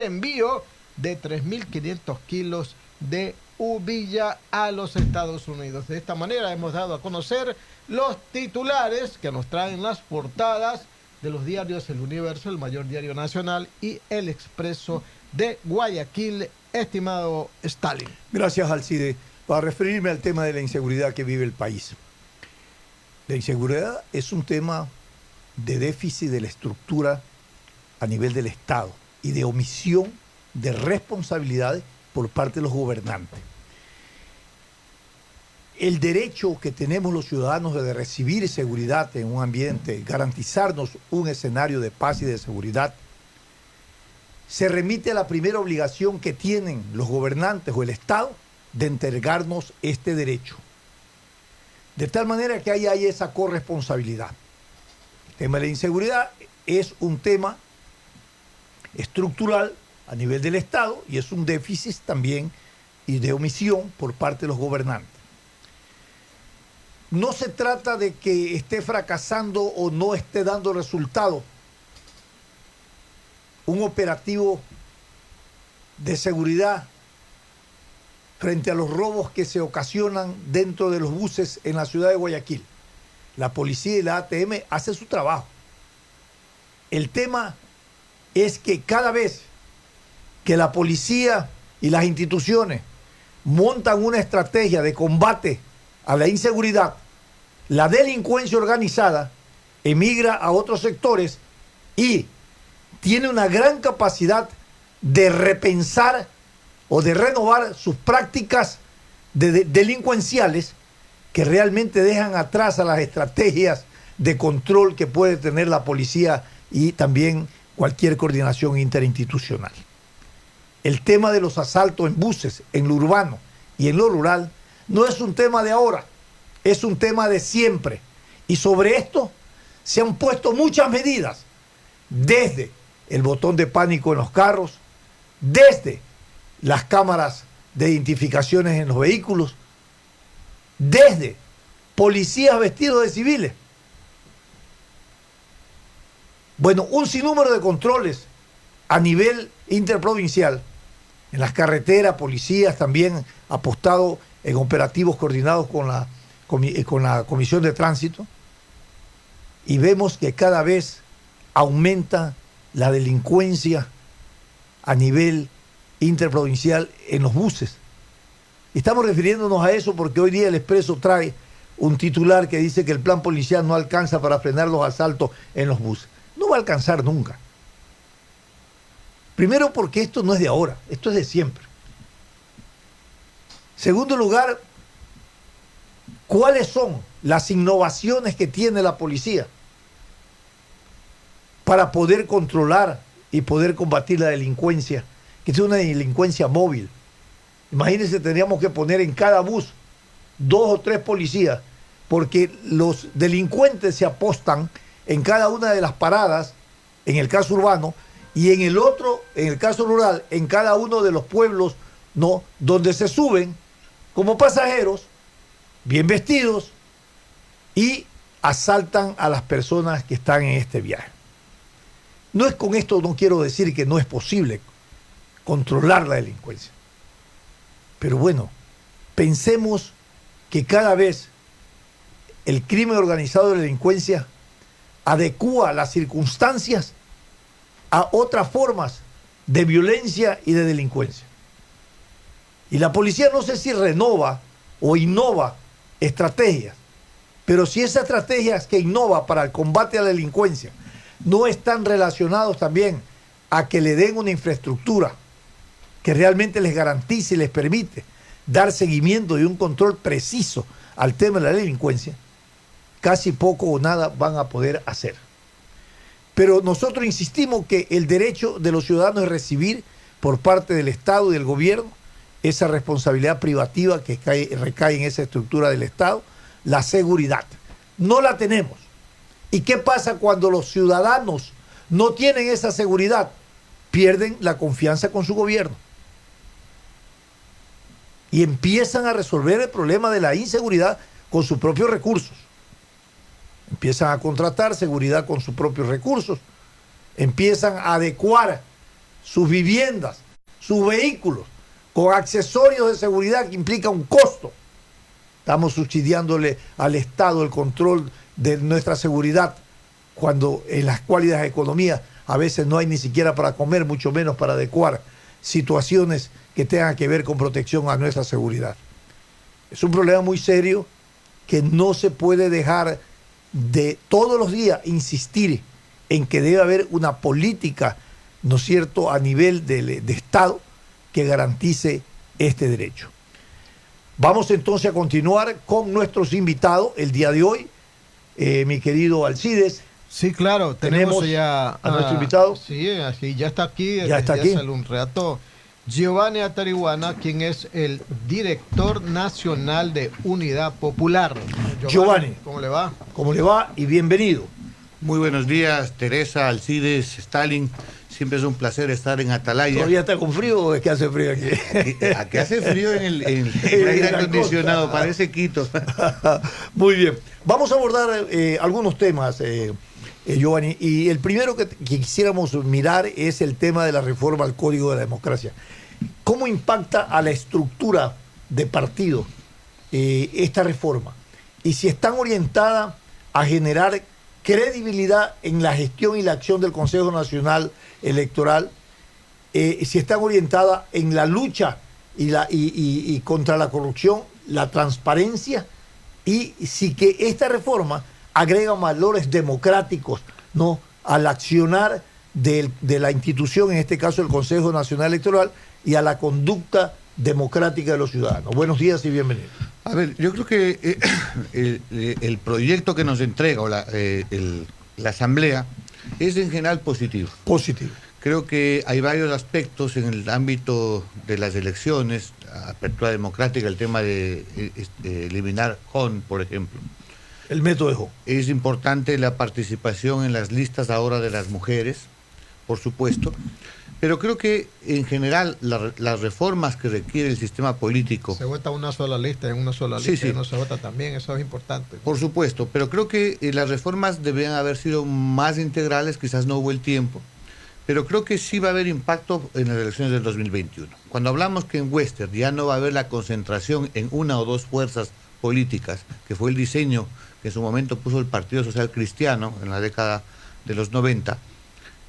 envío de 3.500 kilos de uvilla a los Estados Unidos. De esta manera hemos dado a conocer los titulares que nos traen las portadas de los diarios El Universo, el mayor diario nacional, y El Expreso de Guayaquil, estimado Stalin. Gracias, Alcide. Para referirme al tema de la inseguridad que vive el país. La inseguridad es un tema de déficit de la estructura a nivel del Estado y de omisión de responsabilidades por parte de los gobernantes. El derecho que tenemos los ciudadanos de recibir seguridad en un ambiente, garantizarnos un escenario de paz y de seguridad, se remite a la primera obligación que tienen los gobernantes o el Estado de entregarnos este derecho. De tal manera que ahí hay esa corresponsabilidad. El tema de la inseguridad es un tema estructural a nivel del Estado y es un déficit también y de omisión por parte de los gobernantes. No se trata de que esté fracasando o no esté dando resultado un operativo de seguridad frente a los robos que se ocasionan dentro de los buses en la ciudad de Guayaquil. La policía y la ATM hacen su trabajo. El tema es que cada vez que la policía y las instituciones montan una estrategia de combate a la inseguridad, la delincuencia organizada emigra a otros sectores y tiene una gran capacidad de repensar o de renovar sus prácticas delincuenciales que realmente dejan atrás a las estrategias de control que puede tener la policía y también cualquier coordinación interinstitucional. El tema de los asaltos en buses, en lo urbano y en lo rural, no es un tema de ahora, es un tema de siempre. Y sobre esto se han puesto muchas medidas, desde el botón de pánico en los carros, desde las cámaras de identificaciones en los vehículos, desde policías vestidos de civiles. Bueno, un sinnúmero de controles a nivel interprovincial. En las carreteras, policías también apostado en operativos coordinados con la Comisión de Tránsito. Y vemos que cada vez aumenta la delincuencia a nivel interprovincial en los buses. Estamos refiriéndonos a eso porque hoy día el Expreso trae un titular que dice que el plan policial no alcanza para frenar los asaltos en los buses. No va a alcanzar nunca. Primero porque esto no es de ahora, esto es de siempre. Segundo lugar, ¿cuáles son las innovaciones que tiene la policía para poder controlar y poder combatir la delincuencia, que es una delincuencia móvil? Imagínense, tendríamos que poner en cada bus 2 o 3 policías, porque los delincuentes se apostan en cada una de las paradas, en el caso urbano, y en el otro, en el caso rural, en cada uno de los pueblos, ¿no?, donde se suben como pasajeros, bien vestidos, y asaltan a las personas que están en este viaje. No es con esto, no quiero decir que no es posible controlar la delincuencia. Pero bueno, pensemos que cada vez el crimen organizado de la delincuencia adecúa las circunstancias a otras formas de violencia y de delincuencia. Y la policía no sé si renova o innova estrategias, pero si esas estrategias que innova para el combate a la delincuencia no están relacionados también a que le den una infraestructura que realmente les garantice y les permite dar seguimiento y un control preciso al tema de la delincuencia, casi poco o nada van a poder hacer. Pero nosotros insistimos que el derecho de los ciudadanos es recibir por parte del Estado y del gobierno esa responsabilidad privativa que recae en esa estructura del Estado, la seguridad. No la tenemos. ¿Y qué pasa cuando los ciudadanos no tienen esa seguridad? Pierden la confianza con su gobierno y empiezan a resolver el problema de la inseguridad con sus propios recursos. Empiezan a contratar seguridad con sus propios recursos, empiezan a adecuar sus viviendas, sus vehículos, con accesorios de seguridad que implica un costo. Estamos subsidiándole al Estado el control de nuestra seguridad, cuando en las cuálidas economías a veces no hay ni siquiera para comer, mucho menos para adecuar situaciones que tengan que ver con protección a nuestra seguridad. Es un problema muy serio que no se puede dejar de todos los días insistir en que debe haber una política, ¿no es cierto?, a nivel de Estado que garantice este derecho. Vamos entonces a continuar con nuestros invitados el día de hoy. Mi querido Alcides. Sí, claro, tenemos ya a nuestro invitado. Sí, así ya está aquí. Ya está aquí. Hace un rato. Giovanni Atarihuana, quien es el director nacional de Unidad Popular. Giovanni, ¿cómo le va? ¿Cómo le va? Y bienvenido. Muy buenos días, Teresa, Alcides, Stalin. Siempre es un placer estar en Atalaya. ¿Todavía está con frío o es que hace frío aquí? Aquí hace frío en el aire acondicionado, parece Quito. Muy bien. Vamos a abordar algunos temas, Giovanni. Y el primero que quisiéramos mirar es el tema de la reforma al Código de la Democracia. ¿Cómo impacta a la estructura de partido esta reforma? Y si están orientadas a generar credibilidad en la gestión y la acción del Consejo Nacional Electoral, si están orientadas en la lucha y contra la corrupción, la transparencia, y si que esta reforma agrega valores democráticos, ¿no?, al accionar de la institución, en este caso el Consejo Nacional Electoral, y a la conducta democrática de los ciudadanos. Buenos días y bienvenidos. A ver, yo creo que el proyecto que nos entrega la Asamblea es en general positivo. Positivo. Creo que hay varios aspectos en el ámbito de las elecciones, apertura democrática, el tema de eliminar Hon, por ejemplo. El método de Hon. Es importante la participación en las listas ahora de las mujeres, por supuesto, pero creo que en general las reformas que requiere el sistema político... Se vota una sola lista, en una sola lista, sí. Y no se vota también, eso es importante. Por supuesto, pero creo que las reformas debían haber sido más integrales, quizás no hubo el tiempo, pero creo que sí va a haber impacto en las elecciones del 2021. Cuando hablamos que en Western ya no va a haber la concentración en una o dos fuerzas políticas, que fue el diseño que en su momento puso el Partido Social Cristiano en la década de los 90,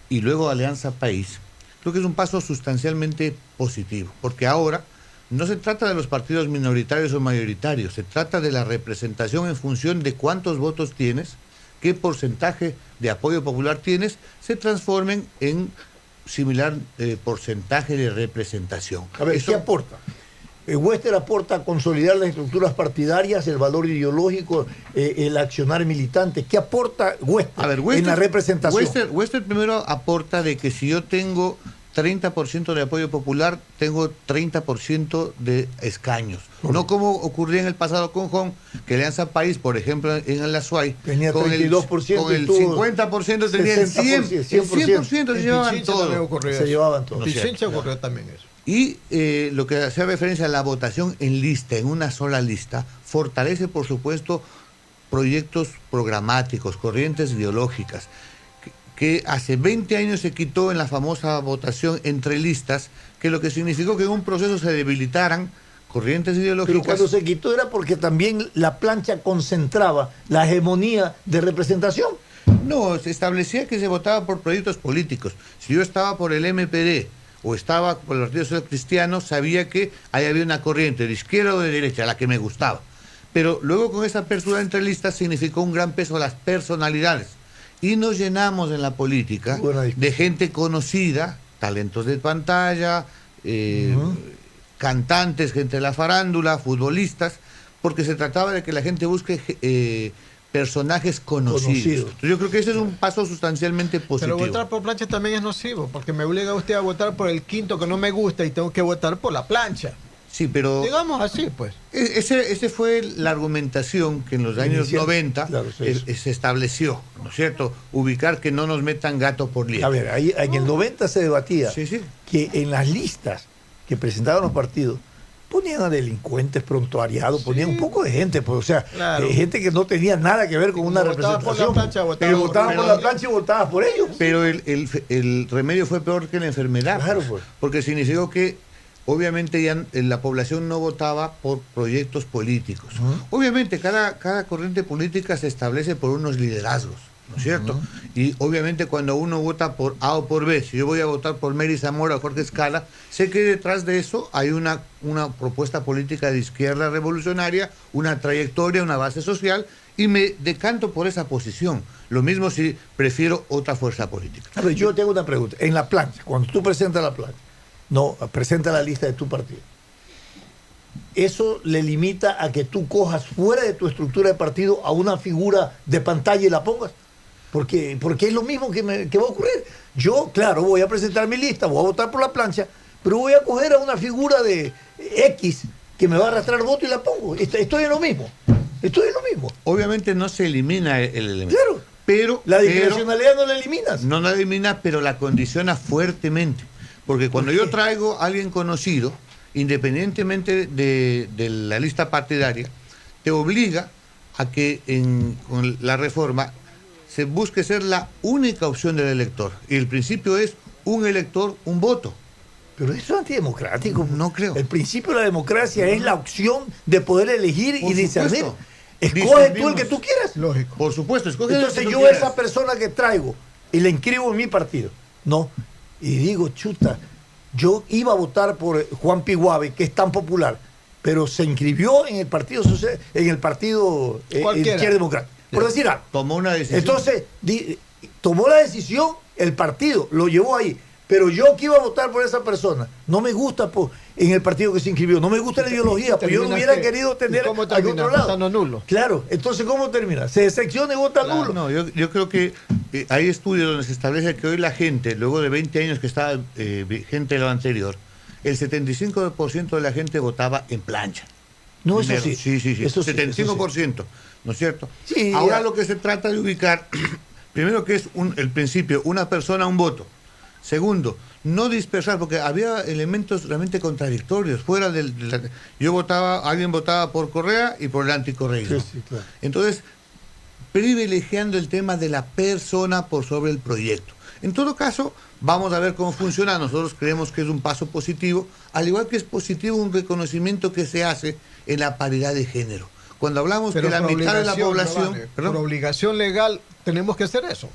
y luego Alianza País, creo que es un paso sustancialmente positivo, porque ahora no se trata de los partidos minoritarios o mayoritarios, se trata de la representación en función de cuántos votos tienes, qué porcentaje de apoyo popular tienes, se transformen en similar porcentaje de representación. A ver, ¿qué aporta? Western aporta a consolidar las estructuras partidarias, el valor ideológico, el accionar militante. ¿Qué aporta Western en la representación? Western primero aporta de que si yo tengo 30% de apoyo popular, tengo 30% de escaños. No como ocurría en el pasado con Hon, que Alianza País, por ejemplo, en el Azuay, tenía 32%, con el 50% tenía el 100%, se llevaban todos. Se llevaban todos. En Pichincha ocurrió también eso. Y lo que hace referencia a la votación en lista, en una sola lista, fortalece, por supuesto, proyectos programáticos, corrientes ideológicas, que hace 20 años se quitó en la famosa votación entre listas, que lo que significó que en un proceso se debilitaran corrientes ideológicas. Pero cuando se quitó era porque también la plancha concentraba la hegemonía de representación. No, se establecía que se votaba por proyectos políticos. Si yo estaba por el MPD o estaba por el Partido Social Cristiano, sabía que ahí había una corriente de izquierda o de derecha, la que me gustaba. Pero luego con esa apertura entre listas significó un gran peso a las personalidades. Y nos llenamos en la política de gente conocida, talentos de pantalla, cantantes, gente de la farándula, futbolistas, porque se trataba de que la gente busque personajes conocidos. Yo creo que ese es un paso sustancialmente positivo. Pero votar por plancha también es nocivo, porque me obliga a usted a votar por el quinto que no me gusta y tengo que votar por la plancha. Sí, pero... digamos así, pues. Ese fue la argumentación que en los años 90 se estableció, ¿no es cierto? Ubicar que no nos metan gato por liebre. A ver, ahí en el 90 se debatía que en las listas que presentaban los partidos ponían a delincuentes, prontuariados, ponían un poco de gente, pues, o sea, Claro. Gente que no tenía nada que ver con una Votabas por la representación. plancha, Que votaban por la plancha y votabas por ellos. Pero el remedio fue peor que la enfermedad. Claro, pues. Porque significó que obviamente ya la población no votaba por proyectos políticos. Obviamente cada corriente política se establece por unos liderazgos, ¿no es cierto? Y obviamente cuando uno vota por A o por B, si yo voy a votar por Mary Zamora o Jorge Escala, sé que detrás de eso hay una propuesta política de izquierda revolucionaria, una trayectoria, una base social, y me decanto por esa posición. Lo mismo si prefiero otra fuerza política. A ver, yo te hago una pregunta. En la plancha, cuando tú presentas la plancha, no, presenta la lista de tu partido. ¿Eso le limita a que tú cojas fuera de tu estructura de partido a una figura de pantalla y la pongas? Porque es lo mismo que va a ocurrir. Yo, claro, voy a presentar mi lista, voy a votar por la plancha, pero voy a coger a una figura de X que me va a arrastrar voto y la pongo. Estoy en lo mismo. Estoy en lo mismo. Obviamente no se elimina el elemento. Claro. Pero La discrecionalidad no la eliminas. no la elimina, pero la condiciona fuertemente. Porque cuando yo traigo a alguien conocido, independientemente de la lista partidaria, te obliga a que con la reforma se busque ser la única opción del elector. Y el principio es un elector, un voto. Pero eso es antidemocrático. No creo. El principio de la democracia es la opción de poder elegir Por y discernir. supuesto. Escoge tú el Discernimos. que tú quieras. Lógico. Por supuesto, escoge el Entonces que tú yo quieras. esa persona que traigo y la inscribo en mi partido, no, y digo, chuta, yo iba a votar por Juan Piguave, que es tan popular, pero se inscribió en el Partido Social, en el Partido Cualquiera. Izquierda Democrática, por decir algo. Tomó una decisión. Entonces, tomó la decisión, el partido lo llevó ahí, pero yo que iba a votar por esa persona, no me gusta en el partido que se inscribió, no me gusta la ideología, pues yo no hubiera querido tener ¿Cómo al termina? otro lado. Votando nulo. Claro, entonces ¿cómo termina? Se decepciona y vota Claro, nulo. No, yo creo que hay estudios donde se establece que hoy la gente, luego de 20 años que estaba vigente lo anterior, el 75% de la gente votaba en plancha. No, eso Primero. sí. Sí. Eso sí, 75%, ¿no es cierto? Sí, Ahora ya. lo que se trata de ubicar, primero que es el principio, una persona, un voto. Segundo, no dispersar, porque había elementos realmente contradictorios. Fuera yo votaba, alguien votaba por Correa y por el anticorreísmo. Sí, claro. Entonces, privilegiando el tema de la persona por sobre el proyecto. En todo caso, vamos a ver cómo funciona. Nosotros creemos que es un paso positivo, al igual que es positivo un reconocimiento que se hace en la paridad de género. Cuando hablamos Pero que la por mitad de la obligación, población... no vale. ¿Perdón? Por obligación legal tenemos que hacer eso.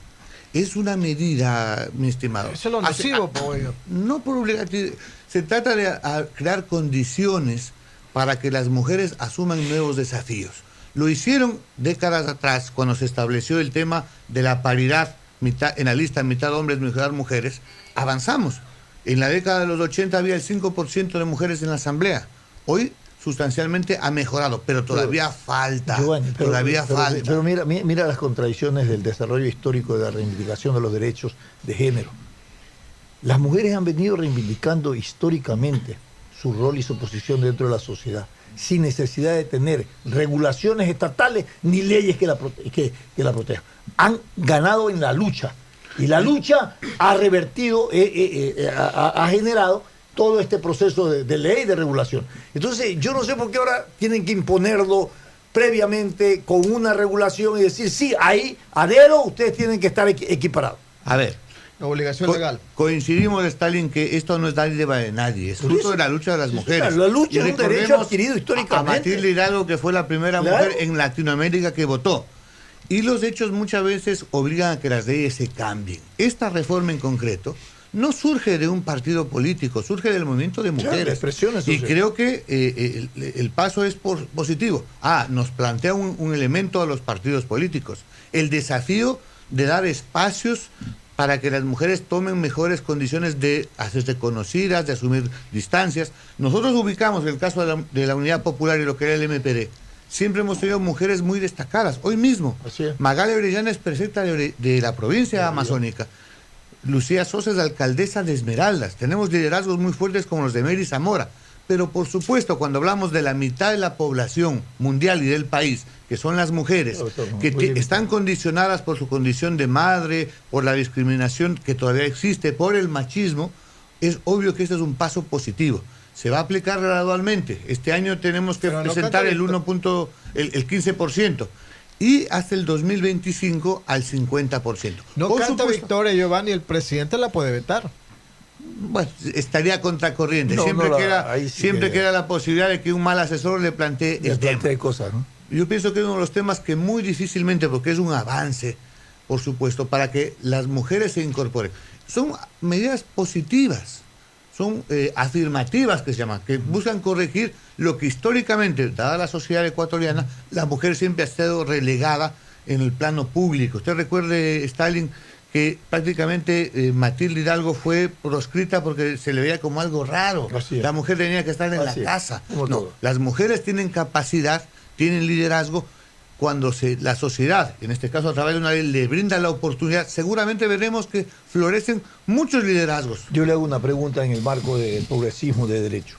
Es una medida, mi estimado. Eso es lo nocivo, pues. No por obligación. Se trata de crear condiciones para que las mujeres asuman nuevos desafíos. Lo hicieron décadas atrás, cuando se estableció el tema de la paridad en la lista, mitad hombres, mitad mujeres. Avanzamos. En la década de los 80 había el 5% de mujeres en la asamblea. Hoy sustancialmente ha mejorado, pero todavía falta. Giovanni, falta. Pero mira las contradicciones del desarrollo histórico de la reivindicación de los derechos de género. Las mujeres han venido reivindicando históricamente su rol y su posición dentro de la sociedad, sin necesidad de tener regulaciones estatales ni leyes que la protejan. Han ganado en la lucha. Y la lucha ha revertido, ha generado todo este proceso de ley de regulación. Entonces, yo no sé por qué ahora tienen que imponerlo previamente con una regulación y decir, sí, ahí, a dedo, ustedes tienen que estar equiparados. A ver, Obligación legal. coincidimos, Stalin, que esto no es dádiva de nadie, es Por fruto eso. de la lucha de las Sí, mujeres. la lucha Y es un derecho recordemos adquirido históricamente. A Matilde Hidalgo, que fue la primera Claro. mujer en Latinoamérica que votó. Y los hechos muchas veces obligan a que las leyes se cambien. Esta reforma en concreto no surge de un partido político, surge del movimiento de Claro, mujeres. de expresiones Y sociales. creo que el paso es positivo. Nos plantea un elemento a los partidos políticos. El desafío de dar espacios para que las mujeres tomen mejores condiciones de hacerse conocidas, de asumir distancias. Nosotros ubicamos el caso de la Unidad Popular y lo que era el MPD. Siempre hemos tenido mujeres muy destacadas. Hoy mismo, Así es. Magali Orellana es prefecta de la provincia amazónica. Lucía Sosa es alcaldesa de Esmeraldas. Tenemos liderazgos muy fuertes como los de Mary Zamora. Pero por supuesto, cuando hablamos de la mitad de la población mundial y del país, que son las mujeres, que están condicionadas por su condición de madre, por la discriminación que todavía existe, por el machismo, es obvio que este es un paso positivo. se va a aplicar gradualmente. Este año tenemos que Pero no presentar canta el 15%. Y hasta el 2025 al 50%. No Por canta supuesto, victoria, Giovanni, el presidente la puede vetar. bueno, estaría contracorriente. No, siempre no la- queda, ahí sí siempre que- queda la posibilidad de que un mal asesor le plantee Le el tema. planteé cosas, ¿no? Yo pienso que es uno de los temas que muy difícilmente, porque es un avance, por supuesto, para que las mujeres se incorporen. Son medidas positivas, son afirmativas que se llaman, que buscan corregir lo que históricamente, dada la sociedad ecuatoriana, la mujer siempre ha estado relegada en el plano público. Usted recuerde, Stalin, que prácticamente Matilde Hidalgo fue proscrita porque se le veía como algo raro. Así es. La mujer tenía que estar en Así la es, casa. como No, todo. las mujeres tienen capacidad, tienen liderazgo. Cuando la sociedad, en este caso a través de una ley, le brinda la oportunidad, seguramente veremos que florecen muchos liderazgos. Yo le hago una pregunta en el marco del progresismo de derecho.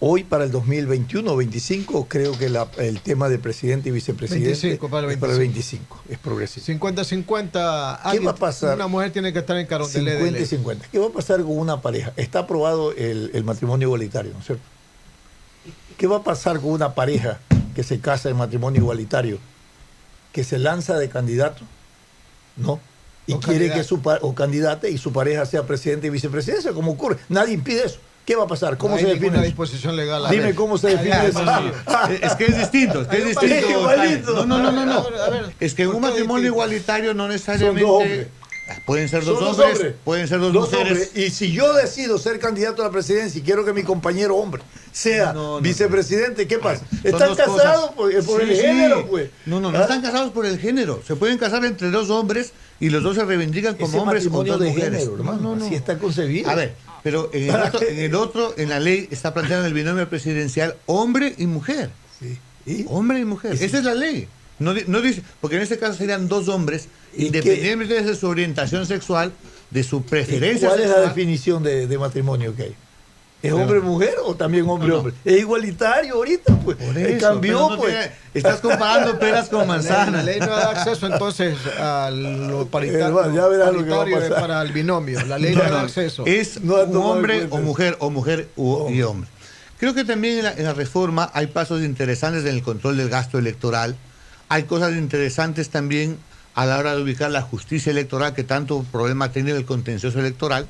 Hoy para el 2021 o 25 creo que el tema de presidente y vicepresidente 25, para el es para el 25, es progresista. 50-50. ¿Qué va a pasar? Una mujer tiene que estar en Carondelet. 50 y 50. ¿Qué va a pasar con una pareja? Está aprobado el matrimonio igualitario, ¿no es cierto? ¿Qué va a pasar con una pareja que se casa en matrimonio igualitario, que se lanza de candidato, ¿no? Y O quiere candidato. que o candidata y su pareja sea presidente y vicepresidencia, como ocurre. Nadie impide eso. ¿Qué va a pasar? ¿Cómo se define una eso? disposición legal. Dime cómo se define eso. Es que es distinto, es que es Hay un distinto. país igualito. No. A ver, Es que en un ¿por qué matrimonio distinto? igualitario no Son dos necesariamente... hombres. Pueden ser dos Son dos hombres, hombres. pueden ser dos Dos mujeres. hombres. Y si yo decido ser candidato a la presidencia y quiero que mi compañero hombre sea No, vicepresidente, ¿qué pasa? Son ¿Están dos casados cosas. por el Sí, sí. género, pues? No ¿Ah? están casados por el género. Se pueden casar entre dos hombres y los dos se reivindican como Ese hombres o matrimonio dos de mujeres. género, hermano. Así está concebido. A ver, pero en la ley está planteado el binomio presidencial hombre y mujer. Sí. ¿Y? Hombre y mujer. ¿Y si- Esa es la ley. No dice, porque en este caso serían dos hombres, ¿Y independientemente de su orientación sexual, de su ¿Y preferencia ¿Cuál es la sexual. definición de matrimonio que hay? ¿Es Pero- hombre-mujer o también hombre-hombre? Es igualitario ahorita, pues. Por eso, Cambió, pero no pues. estás comparando peras con La manzanas. ley no da acceso entonces a lo paritario, Hermano, ya verás lo que va a paritario pasar. para el binomio. La ley no, da acceso. Es No ha un tomado hombre en cuenta. o mujer y hombre. Creo que también en la reforma hay pasos interesantes en el control del gasto electoral. Hay cosas interesantes también a la hora de ubicar la justicia electoral, que tanto problema ha tenido el contencioso electoral,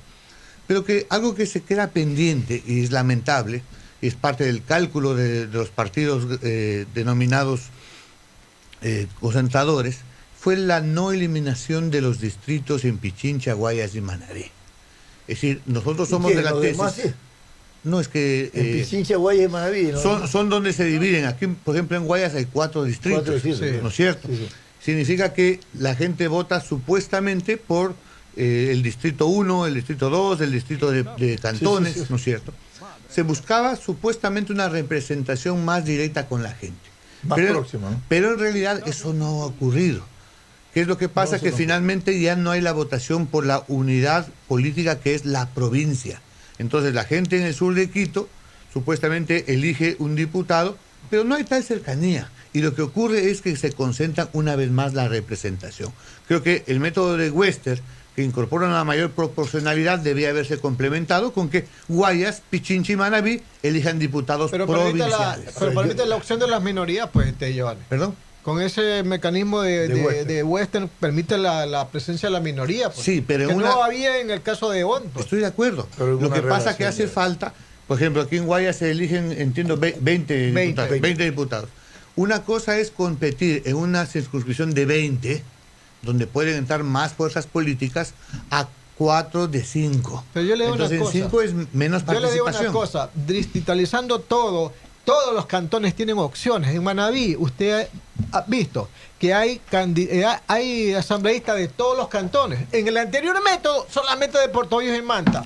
pero que algo que se queda pendiente y es lamentable, es parte del cálculo de los partidos denominados concentradores, fue la no eliminación de los distritos en Pichincha, Guayas y Manabí. Es decir, nosotros somos ¿Y qué? de la ¿Los tesis. demás sí? No, es que En Pichincha, Guayas y Manaví, ¿no? son donde se dividen. Aquí, por ejemplo, en Guayas hay 4 distritos, 4 distritos, sí. ¿no es cierto? Sí, sí. Significa que la gente vota supuestamente por el distrito 1, el distrito 2, el distrito de cantones, Sí, sí, sí. ¿no es cierto? Se buscaba supuestamente una representación más directa con la gente. Más próxima, ¿no? Pero en realidad eso no ha ocurrido. ¿Qué es lo que pasa? eso Que no. finalmente ya no hay la votación por la unidad política que es la provincia. Entonces la gente en el sur de Quito supuestamente elige un diputado, pero no hay tal cercanía. Y lo que ocurre es que se concentra una vez más la representación. Creo que el método de Wester, que incorpora una mayor proporcionalidad, debía haberse complementado con que Guayas, Pichincha y Manabí elijan diputados Pero permite provinciales. permite la opción de las minorías, pues, Giovanni. ¿Perdón? Con ese mecanismo De Western. de Western permite la presencia de la minoría. Pues, Sí, pero que en no una- había en el caso de ON. Pues. Estoy de acuerdo. Pero en Lo una que pasa es que relación hace falta, por ejemplo, aquí en Guayas se eligen, entiendo, 20 diputados. 20 diputados. Una cosa es competir en una circunscripción de 20, donde pueden entrar más fuerzas políticas, a 4 de 5. Pero yo le digo Entonces, una en cosa. 5 es menos Yo le digo participación. una cosa, digitalizando todo, todos los cantones tienen opciones. En Manabí, usted ha visto que hay asambleístas de todos los cantones. En el anterior método, solamente de Puerto Viejo y Manta.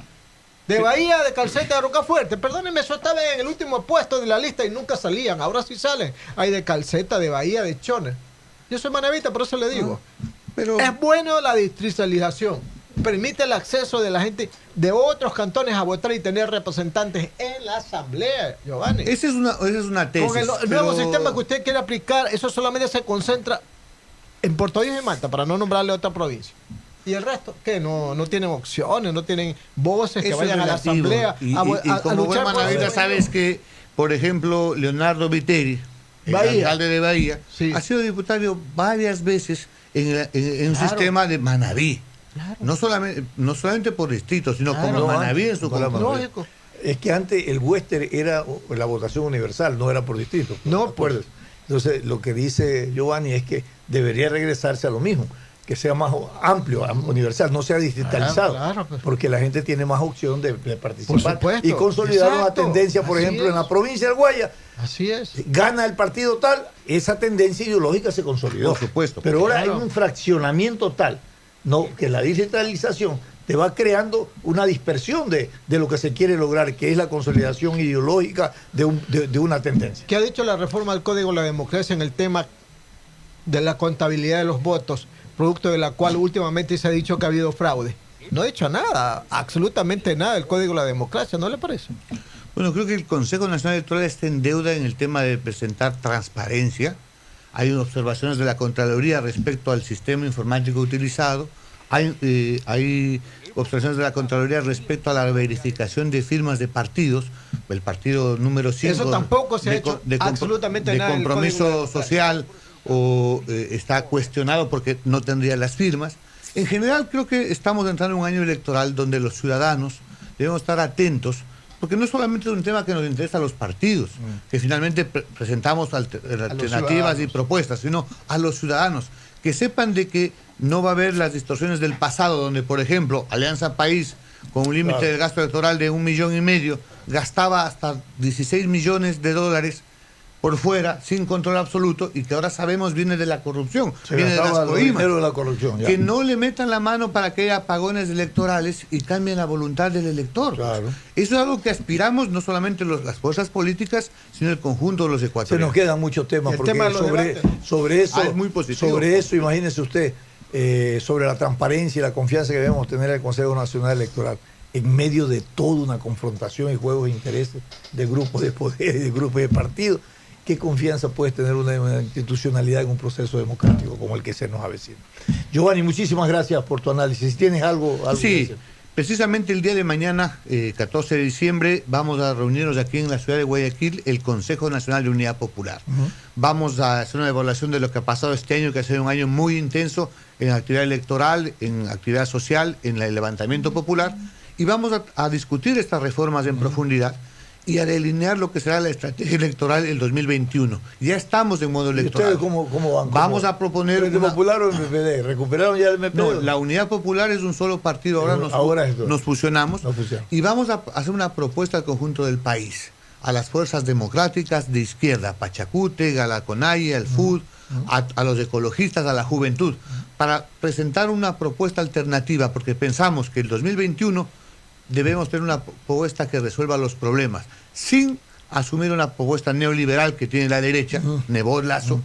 De Bahía, de Calceta, de Rocafuerte. Perdónenme, eso estaba en el último puesto de la lista y nunca salían. Ahora sí salen. Hay de Calceta, de Bahía, de Chones. Yo soy manavita, por eso le digo. Pero Es bueno la digitalización. Permite el acceso de la gente de otros cantones a votar y tener representantes en la asamblea, Giovanni. esa es una tesis. Con el nuevo pero- sistema que usted quiere aplicar, eso solamente se concentra en Puerto Viejo y Manta, para no nombrarle otra provincia. ¿Y el resto? ¿Qué? No tienen opciones, no tienen voces que Eso vayan es a la relativo. asamblea Y a como buen luchar por manavita eso. sabes que, por ejemplo, Leonardo Viteri, el Bahía. alcalde de Bahía, Sí. ha sido diputado varias veces en un Claro. sistema de Manaví. Claro. No solamente por distrito, sino Claro. como No, Manaví en antes, su con la conjunto. Manaví. Es que antes el Western era la votación universal, no era por distrito. No, ¿te acuerdas? Entonces, lo que dice Giovanni es que debería regresarse a lo mismo, que sea más amplio, universal, no sea distritalizado, Claro, pues. porque la gente tiene más opción de participar. Por supuesto. Y consolidar una Exacto. tendencia, por Así ejemplo, en es. la provincia del Guaya, Así es. gana el partido tal, esa tendencia ideológica se consolidó. Por supuesto. Pero ahora Claro. hay un fraccionamiento tal, no, que la digitalización te va creando una dispersión de lo que se quiere lograr, que es la consolidación ideológica de una tendencia. ¿Qué ha dicho la reforma al Código de la Democracia en el tema de la contabilidad de los votos, producto de la cual últimamente se ha dicho que ha habido fraude? No ha dicho nada, absolutamente nada del Código de la Democracia, ¿no le parece? Bueno, creo que el Consejo Nacional Electoral está en deuda en el tema de presentar transparencia. Hay observaciones de la Contraloría respecto al sistema informático utilizado. Hay observaciones de la Contraloría respecto a la verificación de firmas de partidos. El partido número 5 Eso tampoco se ha hecho absolutamente nada de del Código de la compromiso Democracia. social está cuestionado porque no tendría las firmas. En general creo que estamos entrando en un año electoral donde los ciudadanos debemos estar atentos, porque no solamente es un tema que nos interesa a los partidos, que finalmente presentamos alternativas y ciudadanos. propuestas, sino a los ciudadanos, que sepan de que no va a haber las distorsiones del pasado, donde, por ejemplo, Alianza País, con un límite Claro. de gasto electoral de 1,5 millones, gastaba hasta 16 millones de dólares por fuera, sin control absoluto, y que ahora sabemos viene de la corrupción, Se viene de las gastaba el coimas. dinero de la corrupción. Ya. Que no le metan la mano para que haya apagones electorales y cambien la voluntad del elector. Claro. Eso es algo que aspiramos no solamente las fuerzas políticas, sino el conjunto de los Se ecuatorianos. nos quedan muchos temas, El porque tema de los debates. sobre eso, Es muy positivo. sobre eso, imagínese usted, sobre la transparencia y la confianza que debemos tener al Consejo Nacional Electoral, en medio de toda una confrontación y juegos de intereses de grupos de poder y de grupos de partidos. ¿Qué confianza puede tener una institucionalidad en un proceso democrático como el que se nos avecina? Giovanni, muchísimas gracias por tu análisis. Si tienes algo que Sí, decir. precisamente el día de mañana, 14 de diciembre, vamos a reunirnos aquí en la ciudad de Guayaquil, el Consejo Nacional de Unidad Popular. Vamos a hacer una evaluación de lo que ha pasado este año, que ha sido un año muy intenso en actividad electoral, en actividad social, en el levantamiento popular, y vamos a discutir estas reformas en profundidad y a delinear lo que será la estrategia electoral del 2021. Ya estamos en modo ¿Y electoral. ustedes cómo van? Vamos ¿Cómo? a proponer ¿Frente una- Popular o MPD? ¿Recuperaron ya el MPD? No, la Unidad Popular es un solo partido, Ahora es dos. nos fusionamos Nos fusionamos. y vamos a hacer una propuesta al conjunto del país, a las fuerzas democráticas de izquierda, Pachacute, Galaconay, al FUD, a los ecologistas, a la juventud, para presentar una propuesta alternativa, porque pensamos que el 2021 debemos tener una propuesta que resuelva los problemas, sin asumir una propuesta neoliberal que tiene la derecha, Nebot Lazo,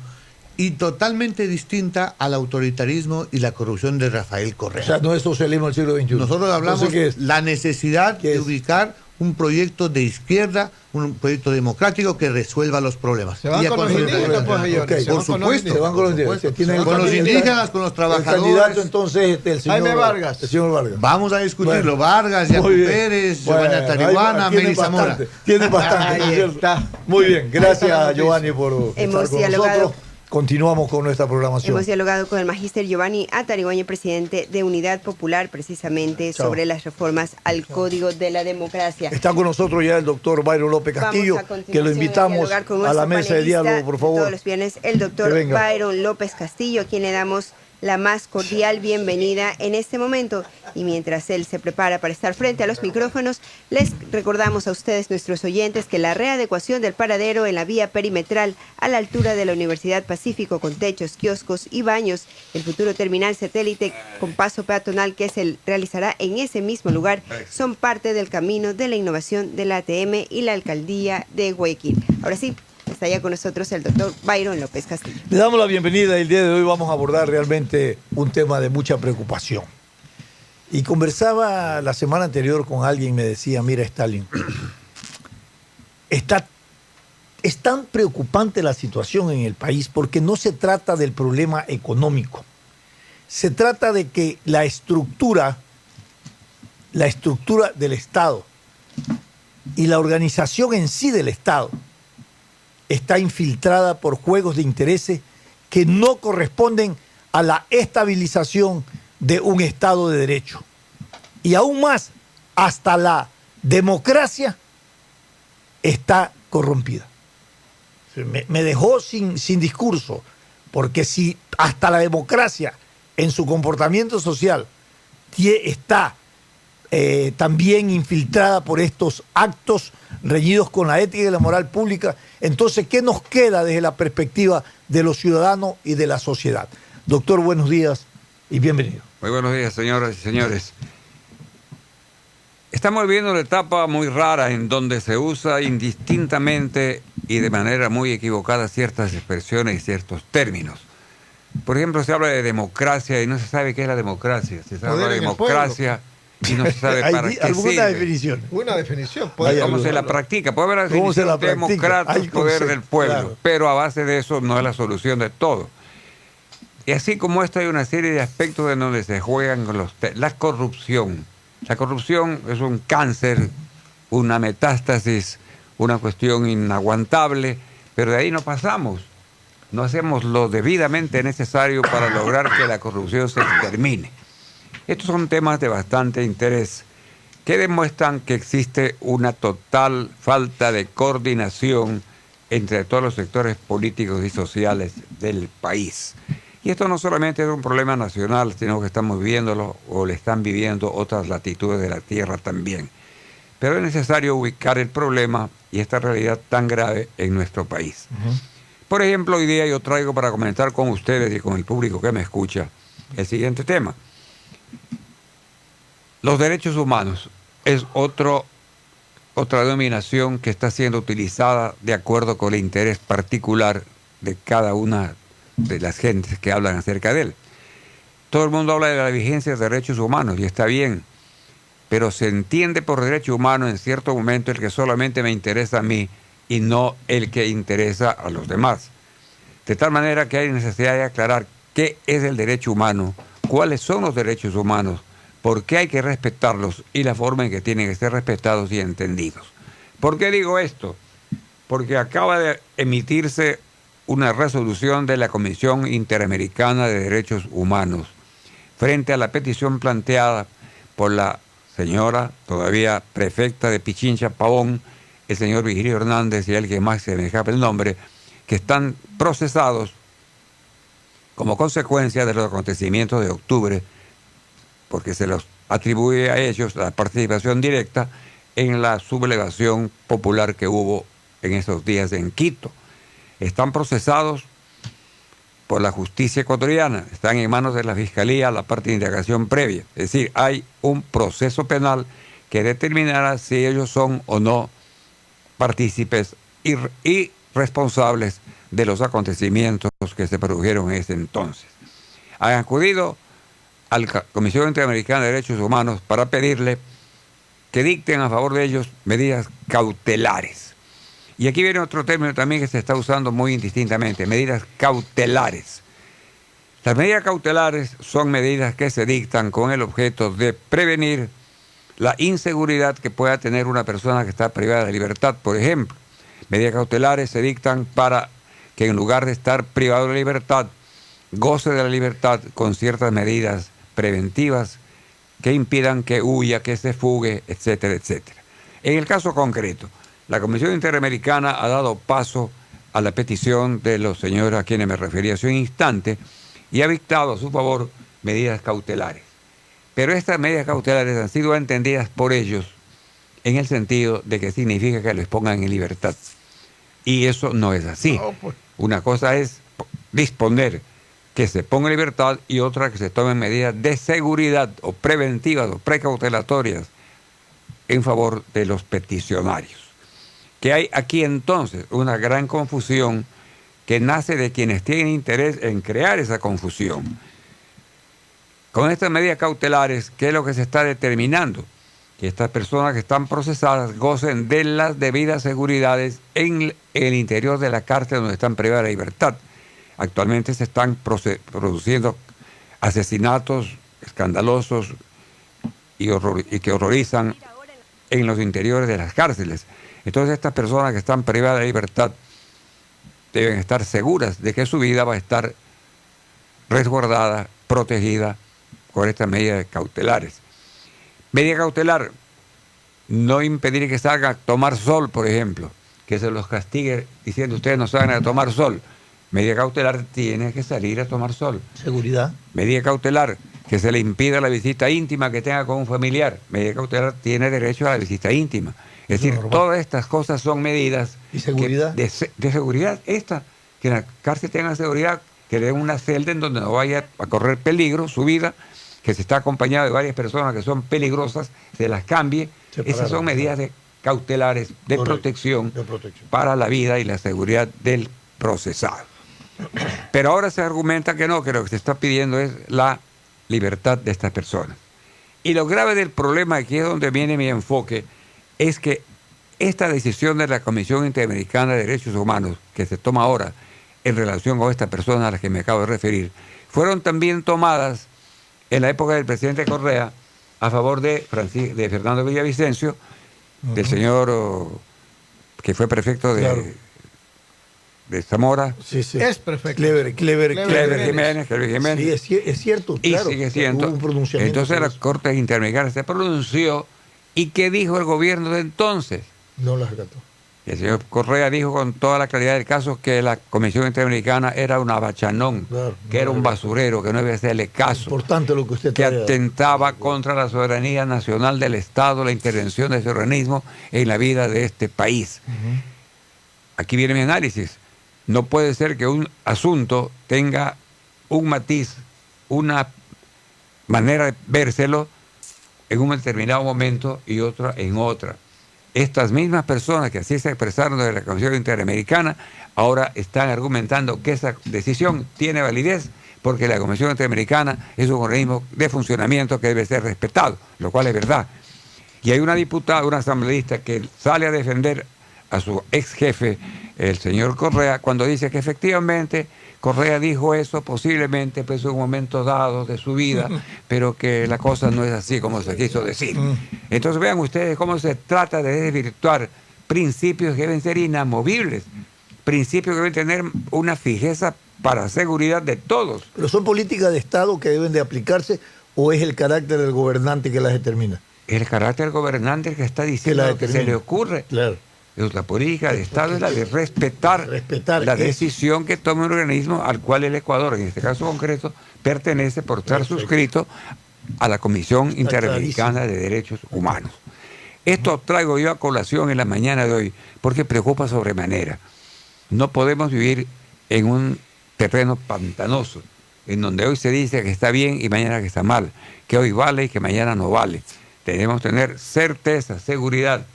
y totalmente distinta al autoritarismo y la corrupción de Rafael Correa. O sea, no es socialismo del siglo XXI. Nosotros hablamos Entonces, ¿qué es? la necesidad ¿Qué de es? ubicar un proyecto de izquierda, un proyecto democrático que resuelva los problemas. Se van Y a con los conseguir- indígenas, pues, señores. Ok, Se van por con los supuesto. indígenas. Se van con los Por indígenas. supuesto. Tienen Con los el indígenas, con los trabajadores. El candidato entonces el señor Jaime Vargas. El señor Vargas. Vamos a discutirlo. Bueno, Vargas, muy Yacu bien. Pérez, Bueno, Giovanna Tarihuana, tiene Meli Zamora. bastante, tiene bastante, ¿no es Ahí cierto? está. Muy bien, Ahí está la gracias noticia. Giovanni por estar Hemos con dialogado. nosotros. Continuamos con nuestra programación. Hemos dialogado con el magíster Giovanni Atarigüeño, presidente de Unidad Popular, precisamente Chao. sobre las reformas al Código de la Democracia. Está con nosotros ya el doctor Byron López Castillo, Vamos a que lo continuación invitamos dialogar con a nuestro la mesa de panelista diálogo, por favor. Todos los viernes, el doctor Que venga. Byron López Castillo, a quien le damos la más cordial bienvenida en este momento. Y mientras él se prepara para estar frente a los micrófonos, les recordamos a ustedes, nuestros oyentes, que la readecuación del paradero en la vía perimetral a la altura de la Universidad Pacífico, con techos, kioscos y baños, el futuro terminal satélite con paso peatonal que se realizará en ese mismo lugar, son parte del camino de la innovación de la ATM y la Alcaldía de Guayaquil. Ahora sí, está ya con nosotros el doctor Byron López Castillo. Le damos la bienvenida y el día de hoy vamos a abordar realmente un tema de mucha preocupación. Y conversaba la semana anterior con alguien y me decía, mira Stalin, es tan preocupante la situación en el país porque no se trata del problema económico, Se trata de que la estructura del Estado y la organización en sí del Estado está infiltrada por juegos de intereses que no corresponden a la estabilización de un Estado de Derecho. Y aún más, hasta la democracia está corrompida. Me dejó sin discurso, porque si hasta la democracia en su comportamiento social está también infiltrada por estos actos reñidos con la ética y la moral pública, entonces, ¿qué nos queda desde la perspectiva de los ciudadanos y de la sociedad? Doctor, buenos días y bienvenido. Muy buenos días, señoras y señores. Estamos viviendo una etapa muy rara en donde se usa indistintamente y de manera muy equivocada ciertas expresiones y ciertos términos. Por ejemplo, se habla de democracia y no se sabe qué es la democracia. Se habla de democracia y no se sabe para qué ¿Alguna sirve. definición? Una definición. ¿Cómo se la practica? Puede haber la definición democracia, poder del pueblo, claro. pero a base de eso no es la solución de todo. Y así como esta hay una serie de aspectos en donde se juegan con la corrupción. La corrupción es un cáncer, una metástasis, una cuestión inaguantable, pero de ahí no pasamos. No hacemos lo debidamente necesario para lograr que la corrupción se termine. Estos son temas de bastante interés que demuestran que existe una total falta de coordinación entre todos los sectores políticos y sociales del país. Y esto no solamente es un problema nacional, sino que estamos viviéndolo o le están viviendo otras latitudes de la Tierra también. Pero es necesario ubicar el problema y esta realidad tan grave en nuestro país. Por ejemplo, hoy día yo traigo para comentar con ustedes y con el público que me escucha el siguiente tema. Los derechos humanos es otra denominación que está siendo utilizada de acuerdo con el interés particular de cada una de las gentes que hablan acerca de él. Todo el mundo habla de la vigencia de derechos humanos y está bien, pero se entiende por derecho humano en cierto momento el que solamente me interesa a mí y no el que interesa a los demás. De tal manera que hay necesidad de aclarar qué es el derecho humano, cuáles son los derechos humanos, por qué hay que respetarlos y la forma en que tienen que ser respetados y entendidos. ¿Por qué digo esto? Porque acaba de emitirse una resolución de la Comisión Interamericana de Derechos Humanos frente a la petición planteada por la señora, todavía prefecta de Pichincha, Pavón, el señor Virgilio Hernández y el que más se me escapa el nombre, que están procesados como consecuencia de los acontecimientos de octubre, porque se los atribuye a ellos la participación directa en la sublevación popular que hubo en esos días en Quito. Están procesados por la justicia ecuatoriana, están en manos de la Fiscalía la parte de indagación previa. Es decir, hay un proceso penal que determinará si ellos son o no partícipes y responsables de los acontecimientos que se produjeron en ese entonces. Han acudido a la Comisión Interamericana de Derechos Humanos para pedirle que dicten a favor de ellos medidas cautelares. Y aquí viene otro término también que se está usando muy indistintamente, medidas cautelares. Las medidas cautelares son medidas que se dictan con el objeto de prevenir la inseguridad que pueda tener una persona que está privada de libertad, por ejemplo. Medidas cautelares se dictan para que en lugar de estar privado de libertad, goce de la libertad con ciertas medidas preventivas que impidan que huya, que se fugue, etcétera, etcétera. En el caso concreto, la Comisión Interamericana ha dado paso a la petición de los señores a quienes me refería hace un instante y ha dictado a su favor medidas cautelares. Pero estas medidas cautelares han sido entendidas por ellos en el sentido de que significa que los pongan en libertad. Y eso no es así. Una cosa es disponer que se ponga en libertad y otra que se tomen medidas de seguridad o preventivas o precautelatorias en favor de los peticionarios. Que hay aquí entonces una gran confusión que nace de quienes tienen interés en crear esa confusión. Con estas medidas cautelares, ¿qué es lo que se está determinando? Que estas personas que están procesadas gocen de las debidas seguridades en el interior de la cárcel donde están privadas de libertad. Actualmente se están produciendo asesinatos escandalosos y que horrorizan en los interiores de las cárceles. Entonces estas personas que están privadas de libertad deben estar seguras de que su vida va a estar resguardada, protegida por estas medidas cautelares. Medida cautelar, no impedir que salgan a tomar sol, por ejemplo, que se los castigue diciendo ustedes no salgan a tomar sol. Medida cautelar, tiene que salir a tomar sol. Seguridad. Medida cautelar, que se le impida la visita íntima que tenga con un familiar. Medida cautelar, tiene derecho a la visita íntima. Es decir, todas estas cosas son medidas ¿Y seguridad? de seguridad. Que en la cárcel tenga seguridad, que le den una celda en donde no vaya a correr peligro su vida, que se está acompañado de varias personas que son peligrosas, se las cambie. Esas son medidas cautelares de protección para la vida y la seguridad del procesado. Pero ahora se argumenta que no, que lo que se está pidiendo es la libertad de estas personas. Y lo grave del problema, aquí es donde viene mi enfoque, es que esta decisión de la Comisión Interamericana de Derechos Humanos, que se toma ahora en relación con estas personas a las que me acabo de referir, fueron también tomadas en la época del presidente Correa a favor de Fernando Villavicencio, del señor que fue prefecto de Zamora. Sí, sí. Es perfecto. Clever Jiménez. Sí, es cierto, Y claro. sigue siendo. Hubo un pronunciamiento Entonces por la eso. Corte Interamericana se pronunció. ¿Y qué dijo el gobierno de entonces? No las rescató. El señor Correa dijo con toda la claridad del caso que la Comisión Interamericana era una bachanón, Claro, que era un basurero, que no debía hacerle caso, Importante lo que usted que trae. atentaba contra la soberanía nacional del Estado, la intervención de ese organismo en la vida de este país. Aquí viene mi análisis. No puede ser que un asunto tenga un matiz, una manera de vérselo en un determinado momento y otra en otra. Estas mismas personas que así se expresaron de la Comisión Interamericana ahora están argumentando que esa decisión tiene validez porque la Comisión Interamericana es un organismo de funcionamiento que debe ser respetado, lo cual es verdad. Y hay una diputada, una asambleísta que sale a defender a su ex jefe, el señor Correa, cuando dice que efectivamente Correa dijo eso posiblemente pues en un momento dado de su vida, pero que la cosa no es así como se quiso decir. Entonces vean ustedes cómo se trata de desvirtuar principios que deben ser inamovibles, principios que deben tener una fijeza para seguridad de todos. ¿Pero son políticas de Estado que deben de aplicarse o es el carácter del gobernante que las determina? El carácter gobernante que está diciendo lo que se le ocurre. Claro. La política de Estado es la de respetar la decisión que tome un organismo al cual el Ecuador, en este caso concreto, pertenece por estar suscrito a la Comisión Interamericana de Derechos Humanos. Esto traigo yo a colación en la mañana de hoy porque preocupa sobremanera. No podemos vivir en un terreno pantanoso, en donde hoy se dice que está bien y mañana que está mal, que hoy vale y que mañana no vale. Debemos tener certeza, seguridad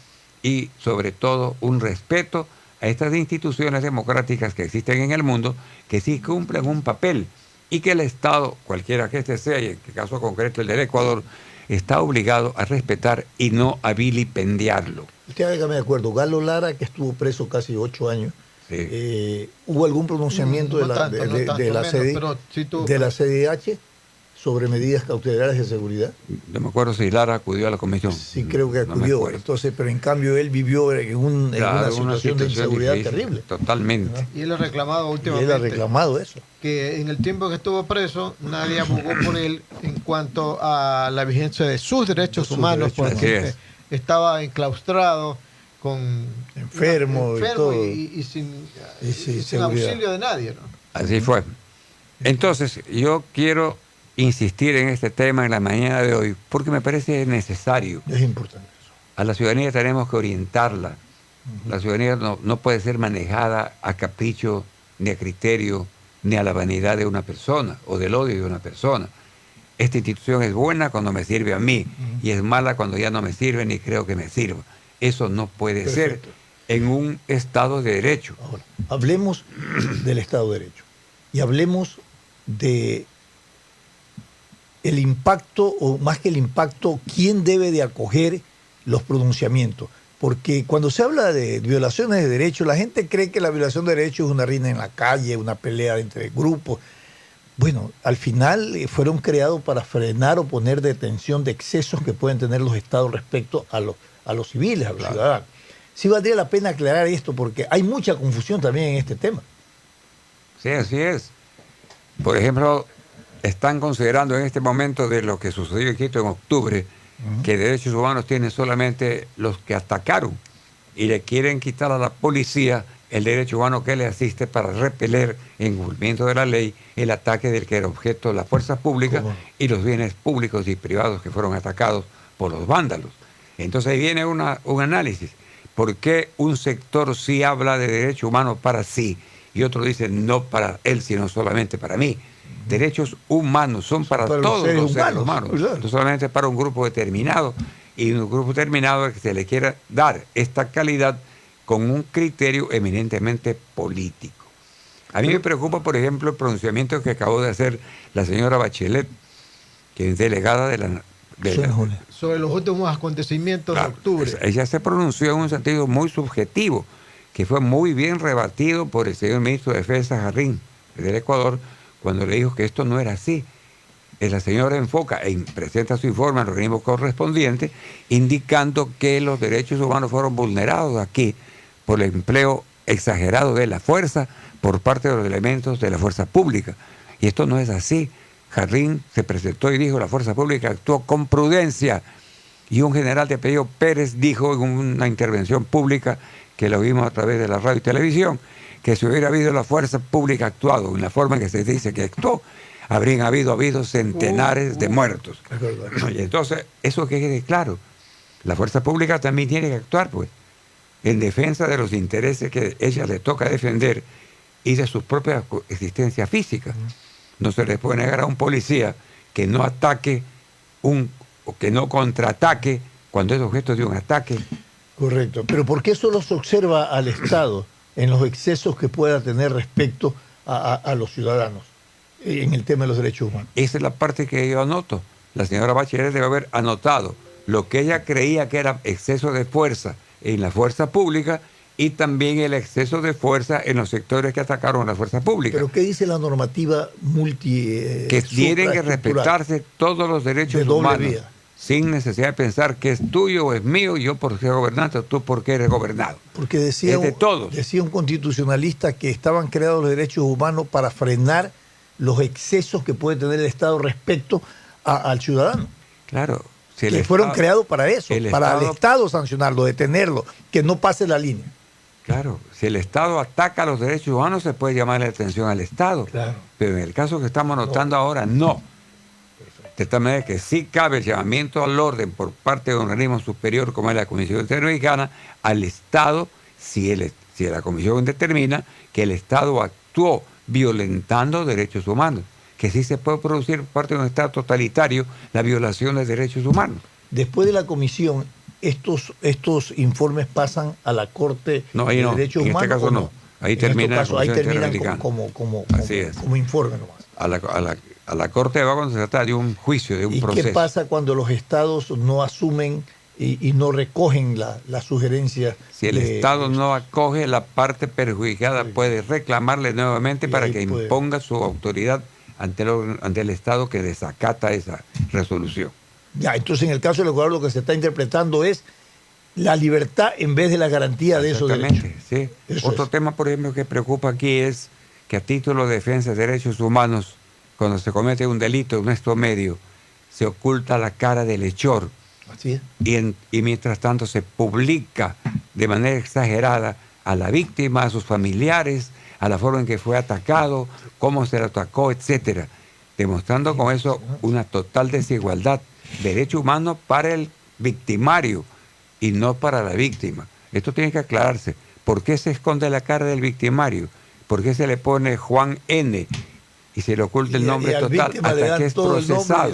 y sobre todo un respeto a estas instituciones democráticas que existen en el mundo, que sí cumplen un papel y que el Estado, cualquiera que este sea, y en el caso concreto el del Ecuador, está obligado a respetar y no a vilipendiarlo. Usted hágame de acuerdo, Galo Lara, que estuvo preso casi 8 años, Sí. ¿hubo algún pronunciamiento No tanto, de la CDH sobre medidas cautelares de seguridad? No me acuerdo si Lara acudió a la comisión. Sí, creo que No me acudió. acuerdo. Entonces, pero en cambio él vivió en una situación de inseguridad difícil, terrible. Totalmente. Y él ha reclamado Y últimamente él ha reclamado eso. que en el tiempo que estuvo preso nadie abogó por él en cuanto a la vigencia de sus derechos humanos, porque Así es. estaba enclaustrado con Enfermo y todo. y sin seguridad. auxilio de nadie, ¿no? Así fue. Entonces, yo quiero insistir en este tema en la mañana de hoy porque me parece necesario. Es importante eso. A la ciudadanía tenemos que orientarla. La ciudadanía no puede ser manejada a capricho, ni a criterio, ni a la vanidad de una persona o del odio de una persona. Esta institución es buena cuando me sirve a mí y es mala cuando ya no me sirve ni creo que me sirva. Eso no puede Perfecto. ser en un Estado de Derecho. Ahora, hablemos del Estado de Derecho y hablemos de el impacto, o más que el impacto, quién debe de acoger los pronunciamientos. Porque cuando se habla de violaciones de derechos, la gente cree que la violación de derechos es una riña en la calle, una pelea entre grupos. Bueno, al final fueron creados para frenar o poner detención de excesos que pueden tener los estados respecto a los civiles, a los ciudadanos. Sí valdría la pena aclarar esto porque hay mucha confusión también en este tema. Sí, así es. Por ejemplo, están considerando en este momento de lo que sucedió en Quito en octubre, que derechos humanos tienen solamente los que atacaron y le quieren quitar a la policía el derecho humano que le asiste para repeler en cumplimiento de la ley el ataque del que era objeto las fuerzas públicas y los bienes públicos y privados que fueron atacados por los vándalos. Entonces ahí viene un análisis. ¿Por qué un sector sí habla de derecho humano para sí y otro dice no para él, sino solamente para mí? Derechos humanos son para todos los seres humanos, no solamente para un grupo determinado, y un grupo determinado que se le quiera dar esta calidad con un criterio eminentemente político. A mí me preocupa, por ejemplo, el pronunciamiento que acabó de hacer la señora Bachelet, que es delegada sobre los últimos acontecimientos de octubre. Ella se pronunció en un sentido muy subjetivo, que fue muy bien rebatido por el señor ministro de Defensa Jarrín del Ecuador, cuando le dijo que esto no era así. La señora enfoca e presenta su informe al organismo correspondiente, indicando que los derechos humanos fueron vulnerados aquí por el empleo exagerado de la fuerza por parte de los elementos de la fuerza pública. Y esto no es así. Jarrín se presentó y dijo: la fuerza pública actuó con prudencia. Y un general de apellido Pérez dijo en una intervención pública, que lo vimos a través de la radio y televisión, que si hubiera habido la fuerza pública actuado en la forma en que se dice que actuó, habrían habido centenares de muertos. Y entonces, eso que quede claro, la fuerza pública también tiene que actuar, pues, en defensa de los intereses que ella le toca defender y de su propia existencia física. No se le puede negar a un policía que no ataque o que no contraataque cuando es objeto de un ataque. Correcto, pero ¿por qué solo se observa al Estado en los excesos que pueda tener respecto a los ciudadanos en el tema de los derechos humanos? Esa es la parte que yo anoto. La señora Bachelet debe haber anotado lo que ella creía que era exceso de fuerza en la fuerza pública y también el exceso de fuerza en los sectores que atacaron a la fuerza pública. ¿Pero qué dice la normativa que tienen que respetarse todos los derechos humanos, vía, sin necesidad de pensar que es tuyo o es mío, yo por ser gobernante o tú porque eres gobernado. Porque decía un constitucionalista que estaban creados los derechos humanos para frenar los excesos que puede tener el Estado respecto al ciudadano. Claro. Si que fueron creados para eso, para el Estado sancionarlo, detenerlo, que no pase la línea. Claro, si el Estado ataca los derechos humanos se puede llamar la atención al Estado. Claro. Pero en el caso que estamos notando ahora, no. De tal manera que sí cabe el llamamiento al orden por parte de un organismo superior como es la Comisión Interamericana al Estado, si la Comisión determina que el Estado actuó violentando derechos humanos, que sí se puede producir por parte de un Estado totalitario la violación de derechos humanos. Después de la comisión, estos informes pasan a la Corte de Derechos Humanos. En este caso no. Ahí terminan como informe nomás. A la Corte va cuando se trata de un juicio, de un proceso. ¿Y qué pasa cuando los estados no asumen y no recogen la sugerencia? Si el Estado no acoge, la parte perjudicada puede reclamarle nuevamente para que imponga su autoridad ante el Estado que desacata esa resolución. Ya, entonces en el caso del Ecuador lo que se está interpretando es la libertad en vez de la garantía de esos derechos. Sí. Otro tema, por ejemplo, que preocupa aquí es que a título de defensa de derechos humanos, cuando se comete un delito en nuestro medio, se oculta la cara del hechor. Así es. Y mientras tanto se publica de manera exagerada a la víctima, a sus familiares, a la forma en que fue atacado, cómo se le atacó, etcétera, demostrando con eso una total desigualdad. Derecho humano para el victimario y no para la víctima. Esto tiene que aclararse. ¿Por qué se esconde la cara del victimario? ¿Por qué se le pone Juan N. y se le oculta el nombre total hasta que es procesado?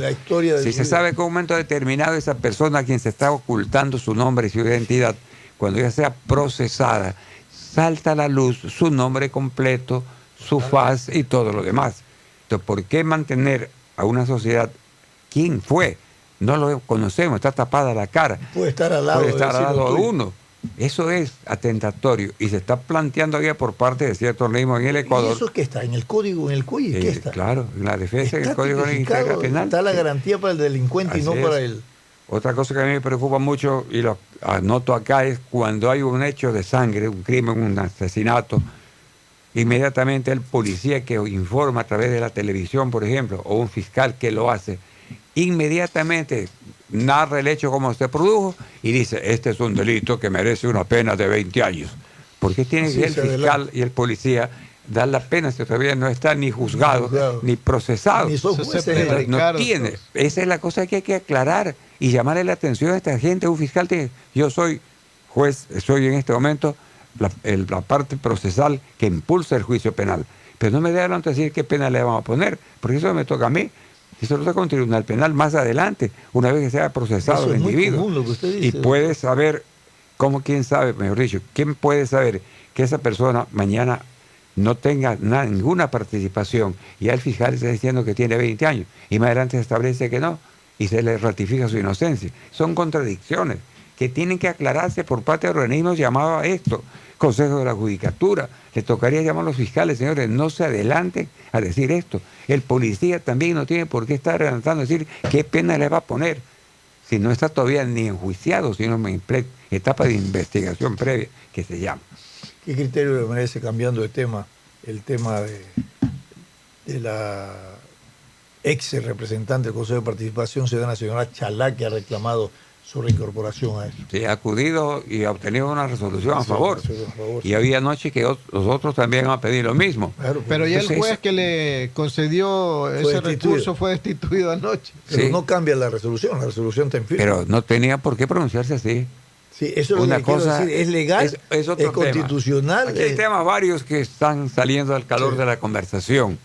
Si se sabe que en un momento determinado esa persona a quien se está ocultando su nombre y su identidad, cuando ya sea procesada, salta a la luz su nombre completo, su faz y todo lo demás. Entonces, ¿por qué mantener a una sociedad? ¿Quién fue? No lo conocemos, está tapada la cara. Puede estar al lado de uno. Eso es atentatorio y se está planteando ya por parte de ciertos organismos en el Ecuador. ¿Y eso qué está? ¿En el código, en el CUI? ¿Qué está? Claro, en la defensa del Está Código de tipificado, Integral Penal. está la Sí. garantía para el delincuente y Así no es. para el... Otra cosa que a mí me preocupa mucho y lo anoto acá es cuando hay un hecho de sangre, un crimen, un asesinato, inmediatamente el policía que informa a través de la televisión, por ejemplo, o un fiscal que lo hace, inmediatamente narra el hecho como se produjo y dice, este es un delito que merece una pena de 20 años. ¿Por qué tiene Sí, que el se fiscal adelanta. y el policía dar la pena si todavía no está ni juzgado, ni procesado? Ni son Eso se jueces. prevarica. No Ricardo, tiene. pues. Esa es la cosa que hay que aclarar y llamarle la atención a esta gente. Un fiscal tiene, yo soy juez, soy en este momento la parte procesal que impulsa el juicio penal. Pero no me dé adelante decir qué pena le vamos a poner, porque eso me toca a mí. Eso lo toca un tribunal penal más adelante, una vez que sea procesado Eso el es muy individuo. común lo que usted Y dice. puede saber, quién sabe, mejor dicho, quién puede saber que esa persona mañana no tenga ninguna participación y al fiscal está diciendo que tiene 20 años y más adelante se establece que no y se le ratifica su inocencia. Son contradicciones que tienen que aclararse por parte de organismos llamados a esto, Consejo de la Judicatura. Le tocaría llamar a los fiscales, señores, no se adelanten a decir esto. El policía también no tiene por qué estar adelantando a decir qué pena le va a poner si no está todavía ni enjuiciado, sino en etapa de investigación previa, que se llama. ¿Qué criterio le merece, cambiando de tema, el tema de la ex representante del Consejo de Participación Ciudadana, señora Chalá, que ha reclamado su reincorporación a eso? Sí, ha acudido y ha obtenido una resolución a Sí, favor. a favor, Y sí. había anoche que los otros también han pedido lo mismo. Claro, Pero ya el Entonces, juez que le concedió ese destituido. recurso fue destituido anoche. pero sí. no cambia la resolución está en firme. Pero no tenía por qué pronunciarse así. Sí, eso es lo Una que quiero cosa decir. Es legal, es otro es tema. constitucional. Aquí hay temas varios que están saliendo al calor Sí. de la conversación.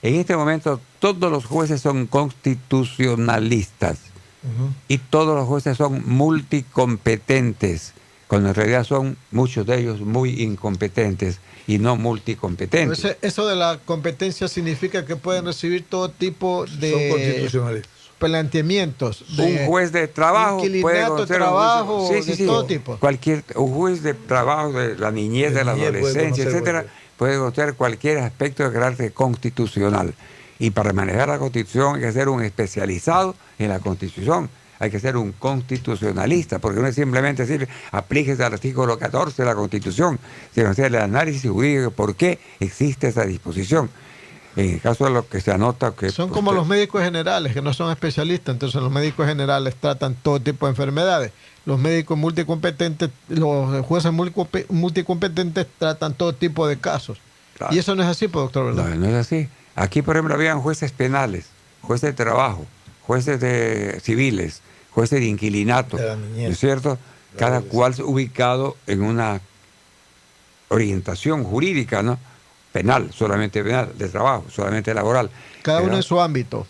En este momento todos los jueces son constitucionalistas Ujú. y todos los jueces son multicompetentes, cuando en realidad son muchos de ellos muy incompetentes y no multicompetentes. Eso de la competencia significa que pueden recibir todo tipo Son de constitucionales. planteamientos. Un juez de trabajo puede inquilinato, conocer trabajo, un juicio. de todo tipo. Un juez de trabajo de la niñez, de la niñez puede adolescencia, conocer etcétera, puede conocer cualquier aspecto de carácter constitucional. Y para manejar la Constitución hay que ser un especializado en la Constitución. Hay que ser un constitucionalista, porque no es simplemente decir aplíquese al artículo 14 de la Constitución, sino hacer el análisis jurídico de por qué existe esa disposición. En el caso de lo que se anota que... Son como los médicos generales, que no son especialistas, entonces los médicos generales tratan todo tipo de enfermedades. Los médicos multicompetentes, los jueces multicompetentes tratan todo tipo de casos. Claro. Y eso no es así, pues, doctor, ¿verdad? No, no es así. Aquí, por ejemplo, habían jueces penales, jueces de trabajo, jueces de civiles, jueces de inquilinato, De la niñez. ¿no es cierto? Cada cual ubicado en una orientación jurídica, ¿no? Penal, solamente penal, de trabajo, solamente laboral. Cada Pero- uno en su ámbito.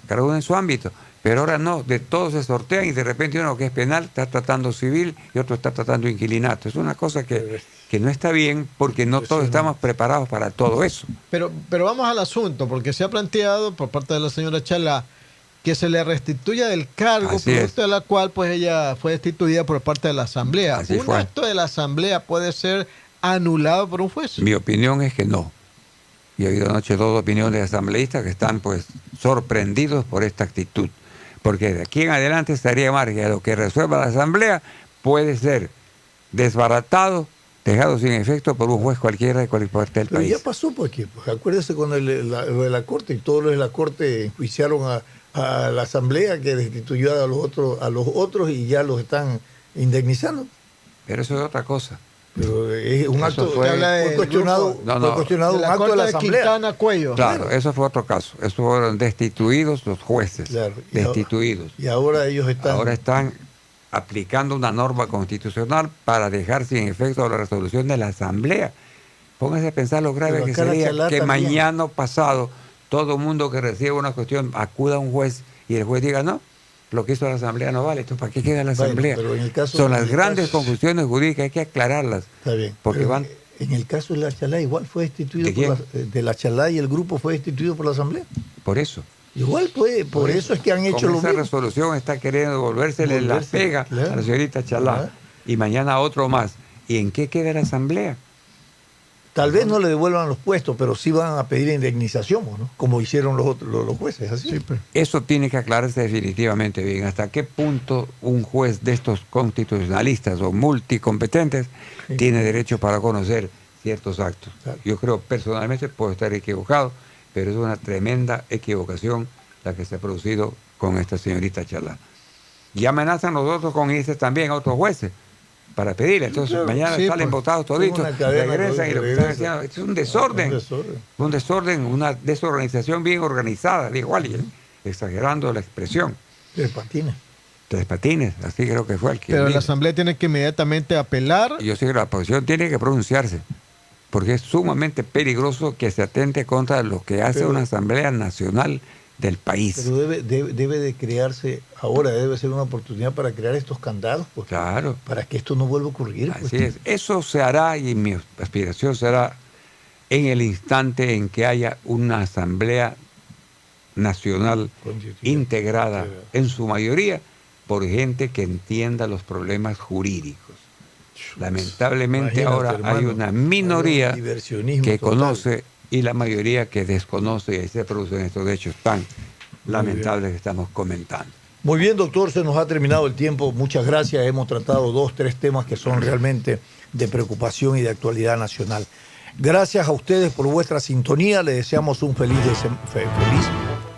cada uno en su ámbito. Pero ahora no, de todos se sortean y de repente uno que es penal está tratando civil y otro está tratando inquilinato. Es una cosa que no está bien porque no todos estamos preparados para todo eso. Pero vamos al asunto, porque se ha planteado por parte de la señora Chalá que se le restituya del cargo, Así producto es. de la cual pues ella fue destituida por parte de la Asamblea. Así ¿Un fue. acto de la Asamblea puede ser anulado por un juez? Mi opinión es que no. Y ha habido anoche dos opiniones de asambleístas que están pues sorprendidos por esta actitud. Porque de aquí en adelante estaría margen a lo que resuelva la Asamblea puede ser desbaratado, dejado sin efecto por un juez cualquiera de cualquier parte del Pero país. ya pasó, porque acuérdese cuando lo de la Corte y todos los de la Corte enjuiciaron a la Asamblea que destituyó a los otros y ya los están indemnizando. Pero eso es otra cosa. Pero es un Eso acto fue- fue cuestionado, No, fue no. cuestionado De un la acto de Corte la de Asamblea. Quintana Cuello. Claro, eso fue otro caso. Eso fueron destituidos los jueces. Claro. Destituidos. Y ahora ellos están. Ahora están aplicando una norma constitucional para dejar sin efecto la resolución de la Asamblea. Pónganse a pensar lo grave Pero que acá la sería Chalá que también. mañana o pasado todo el mundo que reciba una cuestión acuda a un juez y el juez diga no, lo que hizo la Asamblea no vale, entonces ¿para qué queda la Bueno, Asamblea? pero en el caso- Son en las el grandes caso- confusiones jurídicas, hay que aclararlas. Está bien. Porque pero van... en el caso de la Chalá igual fue destituido ¿De de la Chalá y el grupo fue destituido por la Asamblea. Por eso. Igual por eso es que han hecho Con lo esa mismo. resolución está queriendo devolvérsele la Volverse, pega claro. a la señorita Chalá. Ajá. y mañana otro más. ¿Y en qué queda la asamblea? Tal vez no le devuelvan los puestos, pero sí van a pedir indemnización, ¿no? Como hicieron los jueces, ¿así? Sí, pues. Eso tiene que aclararse definitivamente bien. ¿Hasta qué punto un juez de estos constitucionalistas o multicompetentes Sí. tiene derecho para conocer ciertos actos? Claro. Yo creo, personalmente, puedo estar equivocado, pero es una tremenda equivocación la que se ha producido con esta señorita Chalá. Y amenazan los otros con irse también a otros jueces para pedirle. Entonces, Claro, mañana sí, salen pues, votados toditos, una cadena, regresan y lo que están regresa. haciendo es un desorden. Un desorden. Un desorden, una desorganización bien organizada, digo, alguien, exagerando la expresión. De patines. Tres patines, así creo que fue el que Pero dijo. la Asamblea tiene que inmediatamente apelar. Y yo sé que la oposición tiene que pronunciarse, porque es sumamente peligroso que se atente contra lo que hace Pero- una Asamblea Nacional del país. Pero debe de crearse, ahora debe ser una oportunidad para crear estos candados, pues, Claro, para que esto no vuelva a ocurrir. Pues. así es. Eso se hará, y mi aspiración será en el instante en que haya una Asamblea Nacional Constitutiva. integrada Sí. en su mayoría por gente que entienda los problemas jurídicos. Lamentablemente Imagínate, ahora hay hermano, una hay minoría un diversionismo que total. conoce y la mayoría que desconoce, y ahí se producen estos hechos tan lamentables que estamos comentando. Muy bien, doctor, se nos ha terminado el tiempo. Muchas gracias. Hemos tratado 2, 3 temas que son realmente de preocupación y de actualidad nacional. Gracias a ustedes por vuestra sintonía. Les deseamos un feliz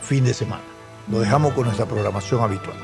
fin de semana. Lo dejamos con nuestra programación habitual.